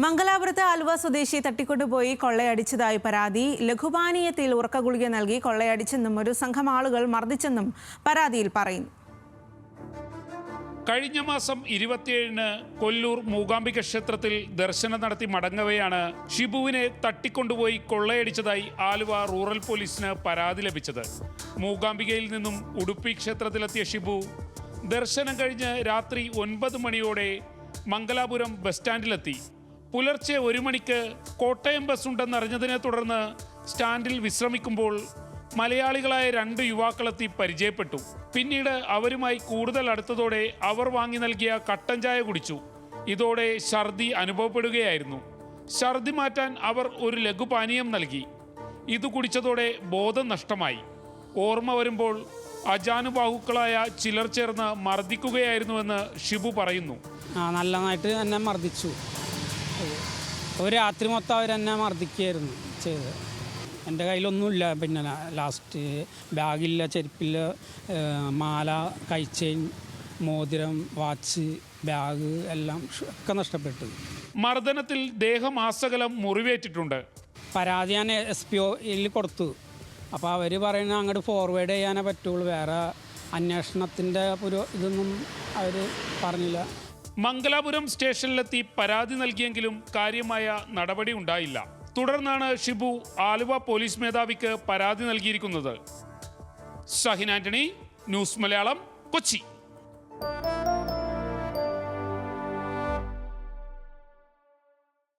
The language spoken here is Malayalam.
മംഗലാപുരത്ത് ആലുവ സ്വദേശി തട്ടിക്കൊണ്ടുപോയി കൊള്ളയടിച്ചതായി പരാതി. ലഘുപാനീയത്തിൽ ഉറക്കഗുളിക നൽകി കൊള്ളയടിച്ചെന്നും ഒരു സംഘം ആളുകൾ മർദ്ദിച്ചെന്നും പരാതിയിൽ പറയുന്നു. കഴിഞ്ഞ മാസം 27-ന് കൊല്ലൂർ മൂകാംബിക ക്ഷേത്രത്തിൽ ദർശനം നടത്തി മടങ്ങവെയാണ് ഷിബുവിനെ തട്ടിക്കൊണ്ടുപോയി കൊള്ളയടിച്ചതായി ആലുവ റൂറൽ പോലീസിന് പരാതി ലഭിച്ചത്. മൂകാംബികയിൽ നിന്നും ഉടുപ്പി ക്ഷേത്രത്തിലെത്തിയ ഷിബു ദർശനം കഴിഞ്ഞ് രാത്രി 9 മണിയോടെ മംഗലാപുരം ബസ് സ്റ്റാൻഡിലെത്തി. പുലർച്ചെ 1 മണിക്ക് കോട്ടയം ബസ് ഉണ്ടെന്നറിഞ്ഞതിനെ തുടർന്ന് സ്റ്റാൻഡിൽ വിശ്രമിക്കുമ്പോൾ മലയാളികളായ 2 യുവാക്കളെത്തി പരിചയപ്പെട്ടു. പിന്നീട് അവരുമായി കൂടുതൽ അടുത്തതോടെ അവർ വാങ്ങി നൽകിയ കട്ടൻ ചായ കുടിച്ചു. ഇതോടെ ഛർദി അനുഭവപ്പെടുകയായിരുന്നു. ഛർദി മാറ്റാൻ അവർ ഒരു ലഘുപാനീയം നൽകി. ഇത് കുടിച്ചതോടെ ബോധം നഷ്ടമായി. ഓർമ്മ വരുമ്പോൾ അജാനുബാഹുക്കളായ ചിലർ ചേർന്ന് മർദ്ദിക്കുകയായിരുന്നുവെന്ന് ഷിബു പറയുന്നു. നല്ലതായിട്ട് എന്നെ മർദ്ദിച്ചു. ഒരു രാത്രി മൊത്തം അവരെന്നെ മർദ്ദിക്കുകയായിരുന്നു ചെയ്തത്. എൻ്റെ കയ്യിലൊന്നുമില്ല. പിന്നെ ലാസ്റ്റ് ബാഗില്ല, ചെരുപ്പില്ല, മാല, കൈച്ചെയിൻ, മോതിരം, വാച്ച്, ബാഗ് എല്ലാം ഒക്കെ നഷ്ടപ്പെട്ടു. മർദ്ദനത്തിൽ ദേഹമാസകലം മുറിവേറ്റിട്ടുണ്ട്. പരാതി ഞാൻ SPOയിൽ കൊടുത്തു. അപ്പോൾ അവർ പറയുന്നത് അങ്ങോട്ട് ഫോർവേഡ് ചെയ്യാനേ പറ്റുള്ളൂ, വേറെ അന്വേഷണത്തിൻ്റെ ഇതൊന്നും അവർ പറഞ്ഞില്ല. മംഗലാപുരം സ്റ്റേഷനിലെത്തി പരാതി നൽകിയെങ്കിലും കാര്യമായ നടപടി ഉണ്ടായില്ല. തുടർന്നാണ് ഷിബു ആലുവ പോലീസ് മേധാവിക്ക് പരാതി നൽകിയിരിക്കുന്നത്. ഷഹിൻ ആന്റണി, ന്യൂസ് മലയാളം, കൊച്ചി.